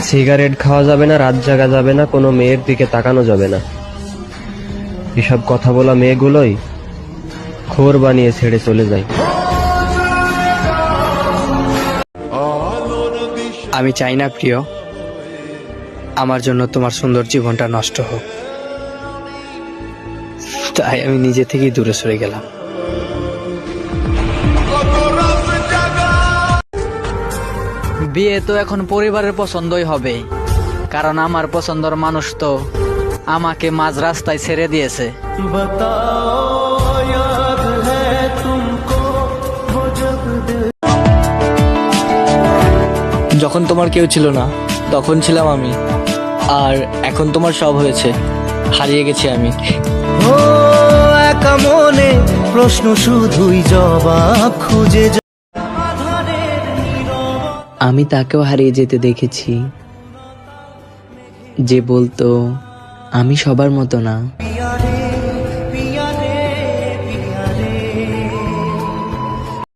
Cigarette খাওয়া যাবে না, রাত জাগা যাবে না, কোনো মেয়ের দিকে তাকানো যাবে না। এসব কথা বলা মেয়েগুলোই খোর বানিয়ে ছেড়ে চলে যায়। আমি চাই না প্রিয়, আমার জন্য তোমার সুন্দর জীবনটা নষ্ট হোক, তাই আমি নিজে থেকেই দূরে সরে গেলাম। বিয়ে তো এখন পরিবারের পছন্দই হবে, কারণ আমার পছন্দের মানুষ তো আমাকে মাঝ রাস্তায় ছেড়ে দিয়েছে। যখন তোমার কেউ ছিল না তখন ছিলাম আমি, আর এখন তোমার সব হয়েছে, হারিয়ে গেছি আমি। ও একা মনে প্রশ্ন শুধুই জবাব খুঁজে। আমি তাকেও হারিয়ে যেতে দেখেছি, যে বলতো আমি সবার মতো না।